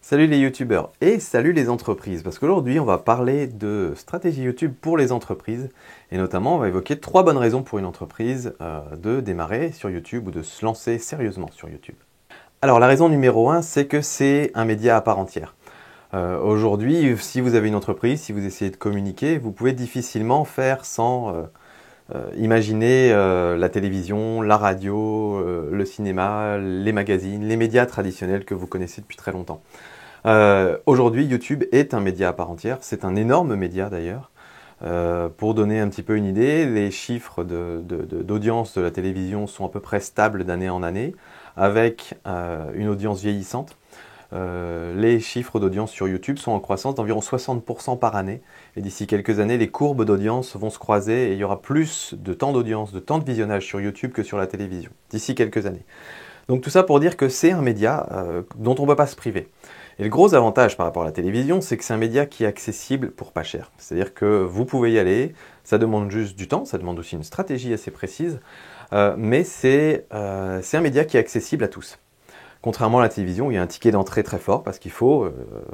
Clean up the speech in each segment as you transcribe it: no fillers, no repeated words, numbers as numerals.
Salut les youtubeurs et salut les entreprises, parce qu'aujourd'hui on va parler de stratégie YouTube pour les entreprises et notamment on va évoquer 3 bonnes raisons pour une entreprise de démarrer sur YouTube ou de se lancer sérieusement sur YouTube. Alors la raison numéro 1, c'est que c'est un média à part entière. Aujourd'hui, si vous avez une entreprise, si vous essayez de communiquer, vous pouvez difficilement faire sans imaginer la télévision, la radio, le cinéma, les magazines, les médias traditionnels que vous connaissez depuis très longtemps. Aujourd'hui, YouTube est un média à part entière, c'est un énorme média d'ailleurs. Pour donner un petit peu une idée, les chiffres d'audience de la télévision sont à peu près stables d'année en année, avec une audience vieillissante. Les chiffres d'audience sur YouTube sont en croissance d'environ 60% par année. Et d'ici quelques années, les courbes d'audience vont se croiser et il y aura plus de temps d'audience, de temps de visionnage sur YouTube que sur la télévision, d'ici quelques années. Donc tout ça pour dire que c'est un média dont on ne peut pas se priver. Et le gros avantage par rapport à la télévision, c'est que c'est un média qui est accessible pour pas cher. C'est-à-dire que vous pouvez y aller, ça demande juste du temps, ça demande aussi une stratégie assez précise, mais c'est un média qui est accessible à tous. Contrairement à la télévision, où il y a un ticket d'entrée très fort, parce qu'il faut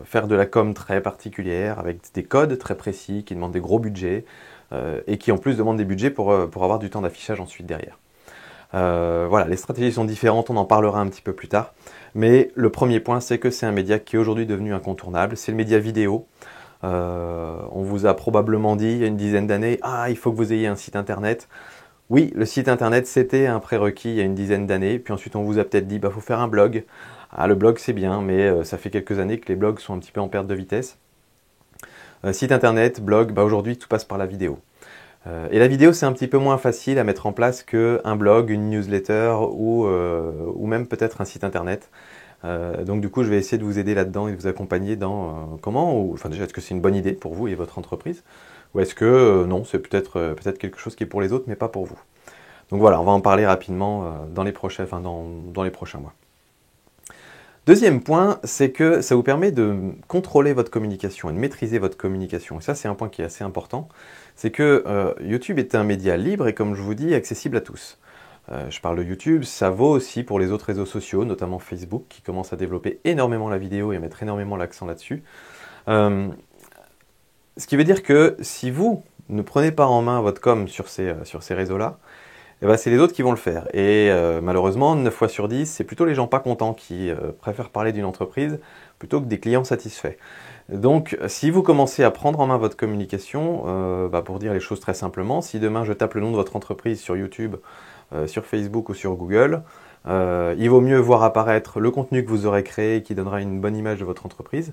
faire de la com très particulière, avec des codes très précis, qui demandent des gros budgets, et qui en plus demandent des budgets pour avoir du temps d'affichage ensuite derrière. Voilà, les stratégies sont différentes, on en parlera un petit peu plus tard. Mais le premier point, c'est que c'est un média qui est aujourd'hui devenu incontournable. C'est le média vidéo. On vous a probablement dit il y a une dizaine d'années, ah, il faut que vous ayez un site internet. Oui, le site internet, c'était un prérequis il y a une dizaine d'années. Puis ensuite, on vous a peut-être dit, bah, faut faire un blog. Ah, le blog, c'est bien, mais ça fait quelques années que les blogs sont un petit peu en perte de vitesse. Site internet, blog, bah, aujourd'hui, tout passe par la vidéo. Et la vidéo, c'est un petit peu moins facile à mettre en place qu'un blog, une newsletter ou même peut-être un site internet. Donc du coup, je vais essayer de vous aider là-dedans et de vous accompagner dans enfin déjà, est-ce que c'est une bonne idée pour vous et votre entreprise? Ou est-ce que non, c'est peut-être quelque chose qui est pour les autres, mais pas pour vous? Donc voilà, on va en parler rapidement dans les prochains mois. Deuxième point, c'est que ça vous permet de contrôler votre communication et de maîtriser votre communication. Et ça, c'est un point qui est assez important. C'est que YouTube est un média libre et, comme je vous dis, accessible à tous. Je parle de YouTube, ça vaut aussi pour les autres réseaux sociaux, notamment Facebook, qui commence à développer énormément la vidéo et à mettre énormément l'accent là-dessus. Ce qui veut dire que si vous ne prenez pas en main votre com sur ces réseaux-là, eh ben, c'est les autres qui vont le faire. Et malheureusement, 9 fois sur 10, c'est plutôt les gens pas contents qui préfèrent parler d'une entreprise plutôt que des clients satisfaits. Donc, si vous commencez à prendre en main votre communication, pour dire les choses très simplement, si demain je tape le nom de votre entreprise sur YouTube, sur Facebook ou sur Google, il vaut mieux voir apparaître le contenu que vous aurez créé qui donnera une bonne image de votre entreprise,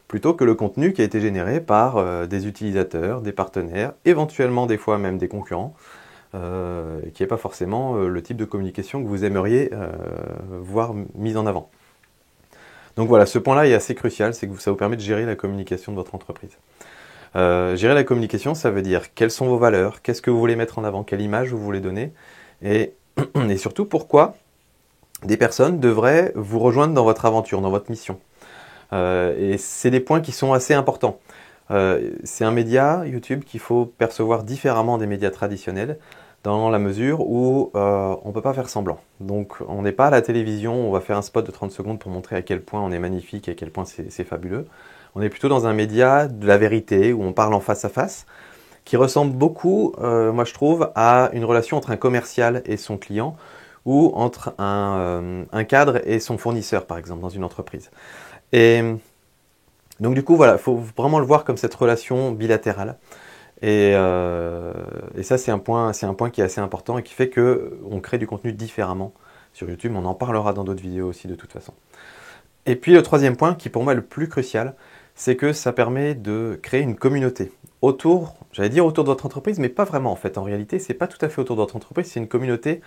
plutôt que le contenu qui a été généré par des utilisateurs, des partenaires, éventuellement des fois même des concurrents, qui n'est pas forcément le type de communication que vous aimeriez voir mise en avant. Donc voilà, ce point-là est assez crucial, c'est que ça vous permet de gérer la communication de votre entreprise. Gérer la communication, ça veut dire quelles sont vos valeurs, qu'est-ce que vous voulez mettre en avant, quelle image vous voulez donner, et surtout pourquoi des personnes devraient vous rejoindre dans votre aventure, dans votre mission. Et c'est des points qui sont assez importants. C'est un média, YouTube, qu'il faut percevoir différemment des médias traditionnels, dans la mesure où on ne peut pas faire semblant. Donc on n'est pas à la télévision, on va faire un spot de 30 secondes pour montrer à quel point on est magnifique et à quel point c'est fabuleux. On est plutôt dans un média de la vérité, où on parle en face à face, qui ressemble beaucoup, moi je trouve, à une relation entre un commercial et son client, ou entre un cadre et son fournisseur, par exemple, dans une entreprise. Et donc du coup, voilà, il faut vraiment le voir comme cette relation bilatérale. Et ça, c'est un point qui est assez important et qui fait qu'on crée du contenu différemment sur YouTube. On en parlera dans d'autres vidéos aussi de toute façon. Et puis le troisième point, qui pour moi est le plus crucial, c'est que ça permet de créer une communauté autour, j'allais dire autour de votre entreprise, mais pas vraiment en fait. En réalité, c'est pas tout à fait autour de votre entreprise, c'est une communauté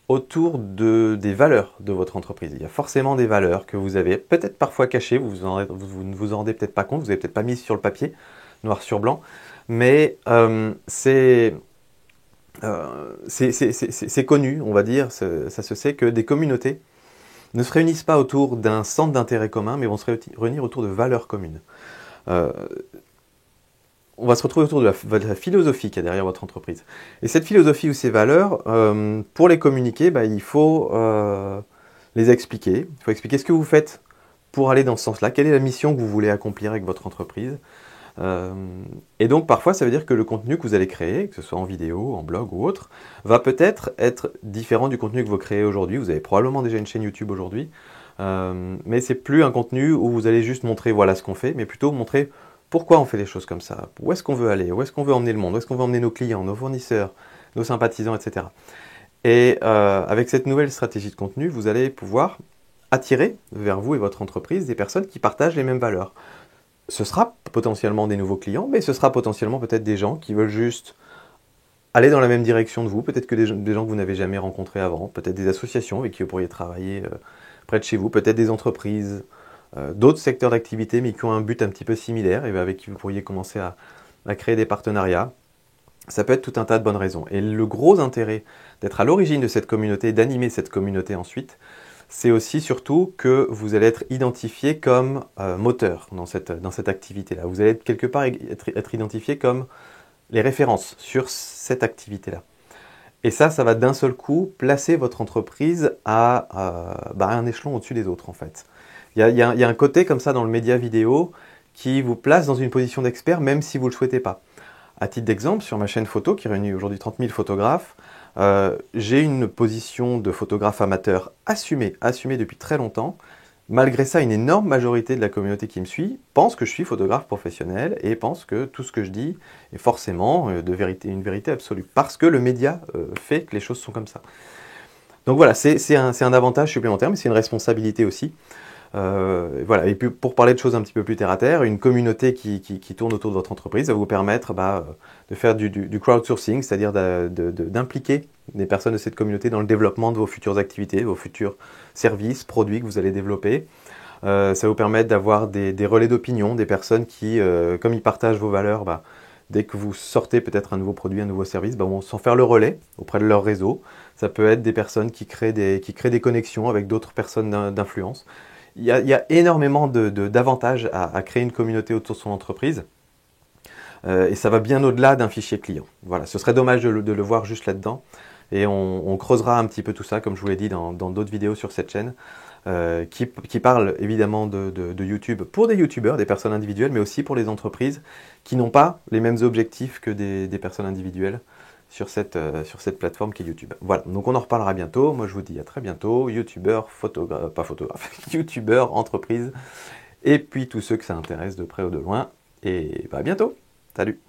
autour des valeurs de votre entreprise. Il y a forcément des valeurs que vous avez peut-être parfois cachées, vous ne vous en rendez peut-être pas compte, vous n'avez peut-être pas mis sur le papier, noir sur blanc, mais c'est connu, on va dire, ça se sait que des communautés ne se réunissent pas autour d'un centre d'intérêt commun, mais vont se réunir autour de valeurs communes. On va se retrouver autour de la philosophie qu'il y a derrière votre entreprise. Et cette philosophie ou ces valeurs, pour les communiquer, il faut les expliquer. Il faut expliquer ce que vous faites pour aller dans ce sens-là? Quelle est la mission que vous voulez accomplir avec votre entreprise? Et donc parfois ça veut dire que le contenu que vous allez créer, que ce soit en vidéo, en blog ou autre, va peut-être être différent du contenu que vous créez aujourd'hui. Vous avez probablement déjà une chaîne YouTube aujourd'hui, mais c'est plus un contenu où vous allez juste montrer voilà ce qu'on fait, mais plutôt montrer pourquoi on fait les choses comme ça, où est-ce qu'on veut aller, où est-ce qu'on veut emmener le monde, où est-ce qu'on veut emmener nos clients, nos fournisseurs, nos sympathisants, etc. Et avec cette nouvelle stratégie de contenu, vous allez pouvoir attirer vers vous et votre entreprise des personnes qui partagent les mêmes valeurs. Ce sera potentiellement des nouveaux clients, mais ce sera potentiellement peut-être des gens qui veulent juste aller dans la même direction de vous, peut-être que des gens que vous n'avez jamais rencontrés avant, peut-être des associations avec qui vous pourriez travailler près de chez vous, peut-être des entreprises, d'autres secteurs d'activité, mais qui ont un but un petit peu similaire et avec qui vous pourriez commencer à créer des partenariats. Ça peut être tout un tas de bonnes raisons. Et le gros intérêt d'être à l'origine de cette communauté, d'animer cette communauté ensuite, c'est aussi surtout que vous allez être identifié comme moteur dans cette activité-là. Vous allez quelque part être identifié comme les références sur cette activité-là. Et ça va d'un seul coup placer votre entreprise à un échelon au-dessus des autres en fait. Il y a un côté comme ça dans le média vidéo qui vous place dans une position d'expert même si vous ne le souhaitez pas. À titre d'exemple, sur ma chaîne photo qui réunit aujourd'hui 30 000 photographes, j'ai une position de photographe amateur assumée depuis très longtemps. Malgré ça, une énorme majorité de la communauté qui me suit pense que je suis photographe professionnel et pense que tout ce que je dis est forcément une vérité absolue. Parce que le média fait que les choses sont comme ça. Donc voilà, c'est un avantage supplémentaire, mais c'est une responsabilité aussi. Voilà. Et puis pour parler de choses un petit peu plus terre à terre, une communauté qui tourne autour de votre entreprise va vous permettre de faire du crowdsourcing, c'est-à-dire d'impliquer des personnes de cette communauté dans le développement de vos futures activités, vos futurs services, produits que vous allez développer. Ça va vous permettre d'avoir des relais d'opinion, des personnes qui, comme ils partagent vos valeurs, dès que vous sortez peut-être un nouveau produit, un nouveau service, vont s'en faire le relais auprès de leur réseau. Ça peut être des personnes qui créent des connexions avec d'autres personnes d'influence. Il y a énormément d'avantages à créer une communauté autour de son entreprise et ça va bien au-delà d'un fichier client. Voilà, ce serait dommage de le voir juste là-dedans et on creusera un petit peu tout ça, comme je vous l'ai dit dans d'autres vidéos sur cette chaîne qui parlent évidemment de YouTube pour des YouTubeurs, des personnes individuelles, mais aussi pour les entreprises qui n'ont pas les mêmes objectifs que des personnes individuelles sur cette plateforme qui est YouTube. Voilà, donc on en reparlera bientôt. Moi je vous dis à très bientôt, youtubeur, pas photographe, youtubeur, entreprise, et puis tous ceux que ça intéresse de près ou de loin. Et à bientôt. Salut!